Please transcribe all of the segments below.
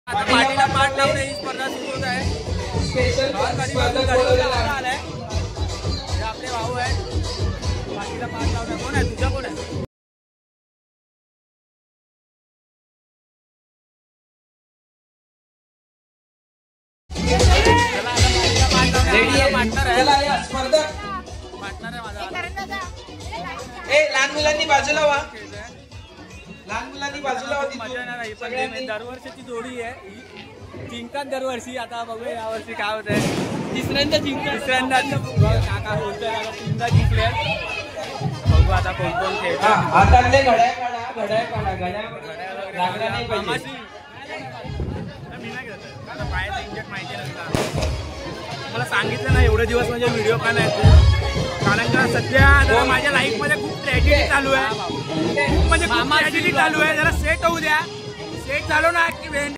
पाठीला पाठ लावून ही स्पर्धा सुरू होत आहे. स्पेशल आलाय हे आपले भाऊ आहेत. पाठीला पाठ लावणार कोण आहे तुझा कोण आहे? लहान मुलांनी बाजूला व्हा. लहान मुलांनी बाजूला व्हा. दरवर्षीची जोडी आहे. जिंकतात दरवर्षी. आता बघूया यावर्षी काय होत आहे. तिसऱ्यांदा काका बोलतोय तीनदा जिंकले. बघू आता कोण कोण खेळतात. हातातले घड्याळ काढा. घड्याळ काढा. घड्याळ लागला नाही पाहिजे. पायाचं इंजेक्ट माहिती नसतं. मला सांगितलं ना एवढे दिवस म्हणजे व्हिडिओ का नाही. कारण का सध्या माझ्या लाईफ मध्ये खूप ट्रॅजेडी चालू आहे. खूप म्हणजे खूप ट्रॅजेडी चालू आहे. जरा सेट होऊ द्या. सेट झालो ना की रेडी.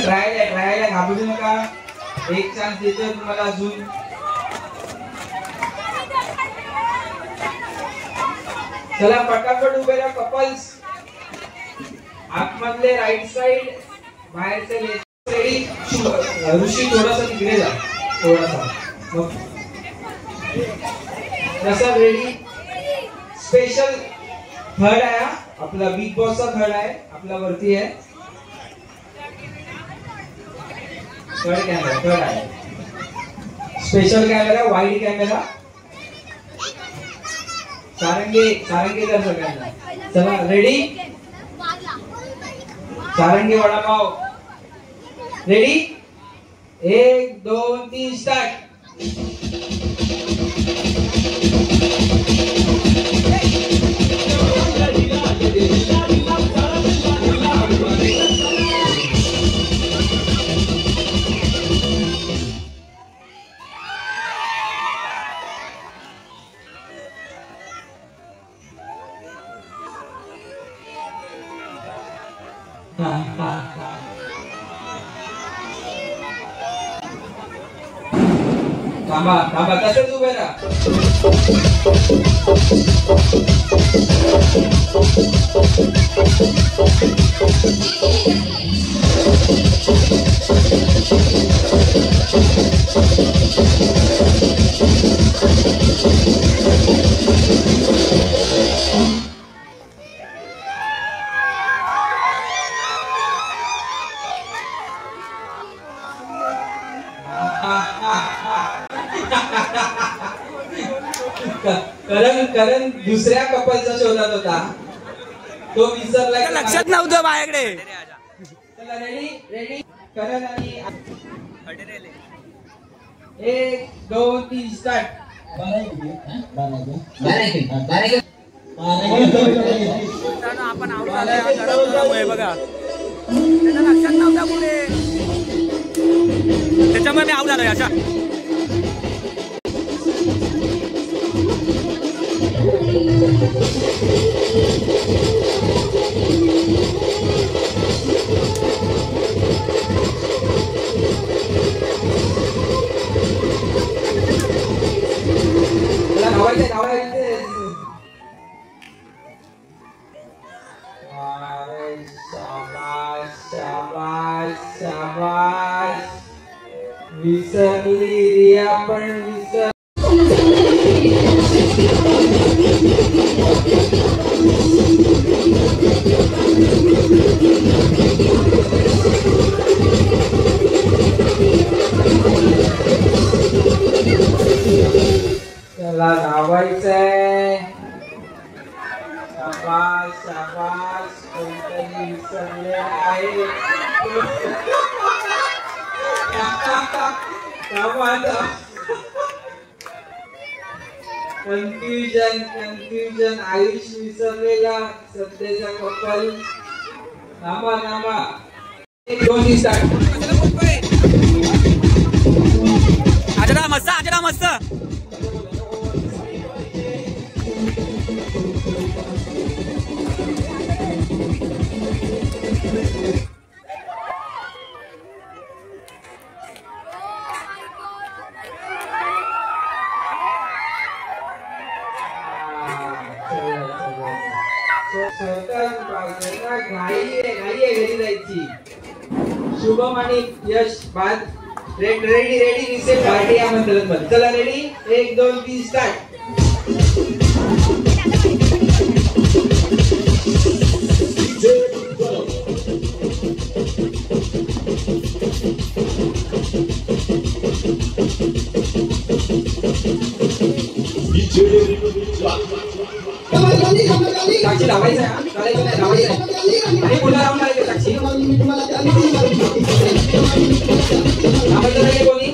ट्रायल घाबरू नका. एक चान्स देतो तुम्हाला अजून. चला पटापट उभे राहा कपल्स. आतमधले राईट साइड बाहेरचे लेफ्ट. रेडी. ऋषी थोडासा तिकडे जा. थोडासा कसं रेडी. स्पेशल थर्ड आहे आपला. बिग बॉसचा थर्ड आहे आपला. वरती आहे थर्ड कॅमेरा. थर्ड आहे special camera. Wide camera. Sarangi कर सगळ्यांना. चला ready. Sarangi vada pav. Ready. 1 2 3 start. थांबा तसंच उभे राहा. करण दुसऱ्या कपलचा शोधात होता. तो विसरला. लक्षात नव्हतं माझ्याकडे. चला रेडी. करण आणि 1 2 3 स्टार्ट. आपण आउट झालोय बघा. त्याच्या लक्षात नव्हता कुठे. त्याच्यामुळे मी आउट झालोय. अशा शाबाश. विसरली रिया पण विसर. चला धावायचंय. शाबाश शाबाश. कोणतरी विसरले आहे. कन्फ्युजन. आयुष विसरलेला सध्याचा कपल. थांबा 1 2 3 स्टार्ट. आजरा मस्ता मस्त. घरी जायची. शुभम आणि यश बाद. रेडी रिसेट पार्टी या म्हणतात. चला रेडी 1 2 3 स्टार्ट. साक्षी लावायचं आहे. चालायचं नाही, लावायचं आहे. आणि पुन्हा लावून लावायचं साक्षी. लावायचं नाही कोणी.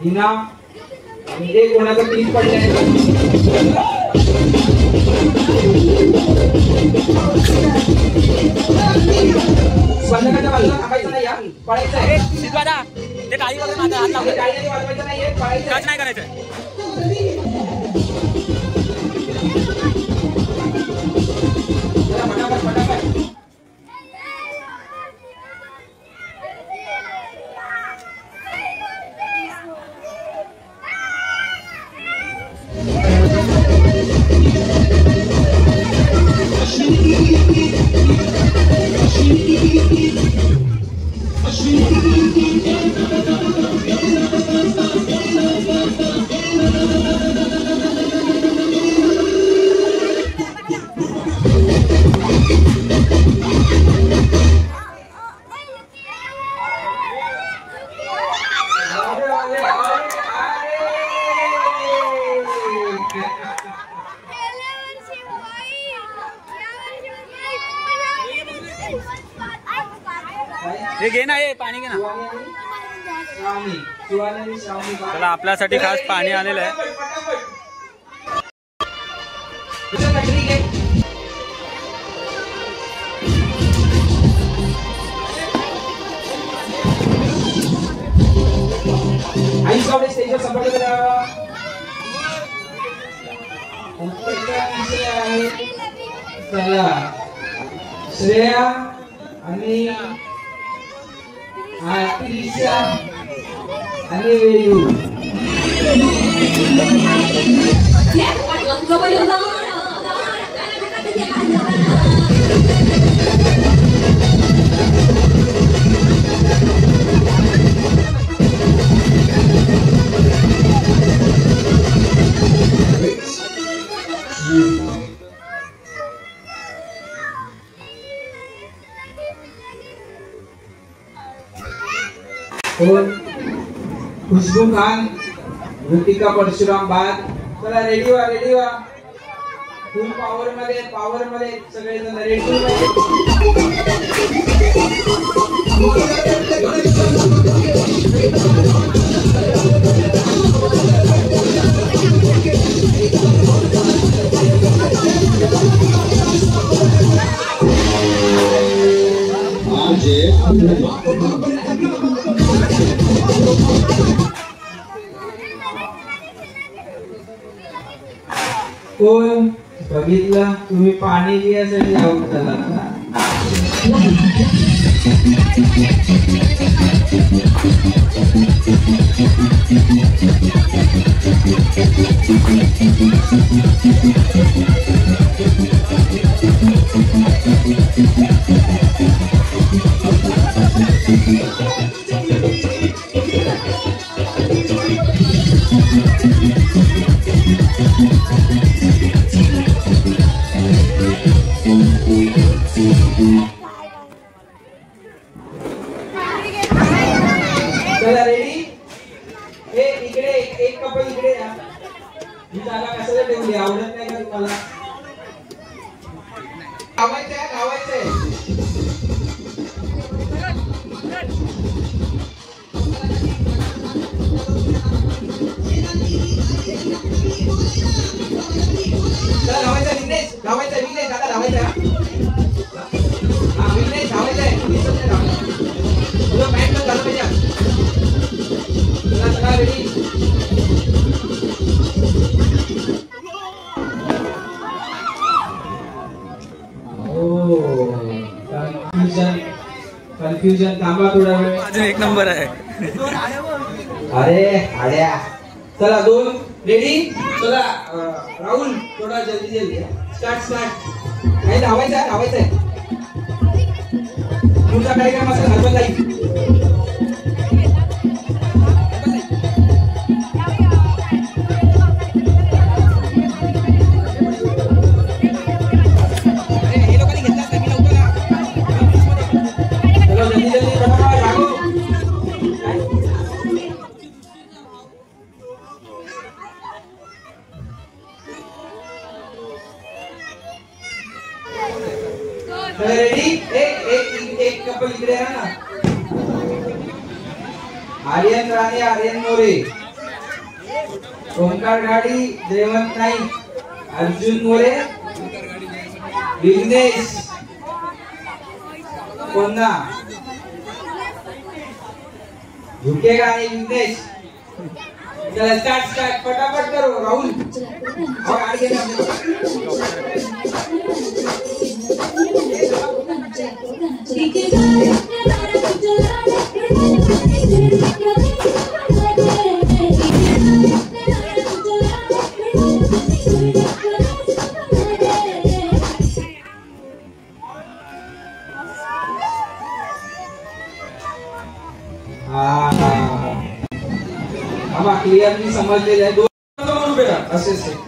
हिना म्हणजे कोणाचा पीस पडलाय. बंधकाच्या बाजूला थांबायचं नाही. या पळायचं आहे. ते टाळी वगैरे माझा हात लावून टाळी वाजवायचं नाहीये. पळायचं नाही करायचं. फटाफट हे घे ना, हे पाणी घे ना. चला आपल्यासाठी खास पाणी आलेलं आहे. श्रेया आणि त्रिशा आणि वेयू. खुशबू खान, ऋतिका परशुराम बाद. चला रेडी व्हा. फुल पॉवर मध्ये सगळेजण रेडी. कोण बघितलं तुम्ही पाणी घ्यायसाठी जाऊन चला. चला रेडी. इकडे एक कपल इकडे या. ही जागा कशाला ठेवली, आवडत नाही का तुम्हाला? लावायचंय कन्फ्युजन थांबा थोडा वेळ. अजून एक नंबर आहे. अरे आड्या चला 2 रेडी. चला राहुल थोडा जल्दी जल्दी स्टार्ट. काही धावायचं तुमचा कार्यक्रम असेल हर्बल लाईफ. रेडी. एक कपल इकडे आहे ना. आर्यन राणे, आर्यन मोरे, ओंकार गाडी, जयवंत नाईक, अर्जुन मोरे, विघ्नेश कोन्ना, झुकेगा आणि विघ्नेश. चला स्टार्ट फटाफट करो राहुल. क्लिअरली समजलेलं आहे. 2 उभे राहा असे समोर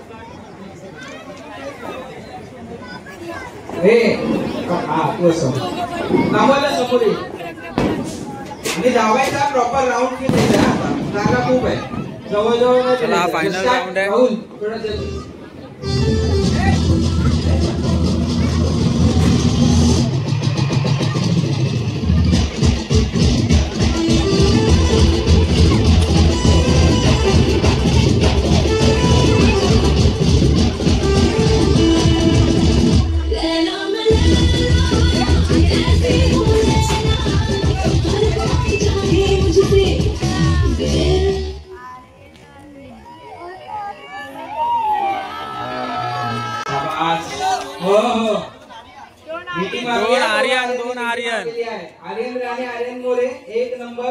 आणि धावायचा प्रॉपर राऊंड केले. जागा खूप आहे जवळजवळ. फायनल राऊंड आहे. राहुल थोडं जल्दी. आर्यन राणे, आर्यन मोरे 1 नंबर.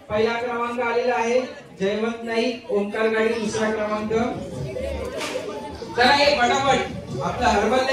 पहिला क्रमांक आलेला आहे. जयवंत नाईक, ओंकार गाडी 2रा क्रमांक. चला फटाफट आपला हर्बल लाईफ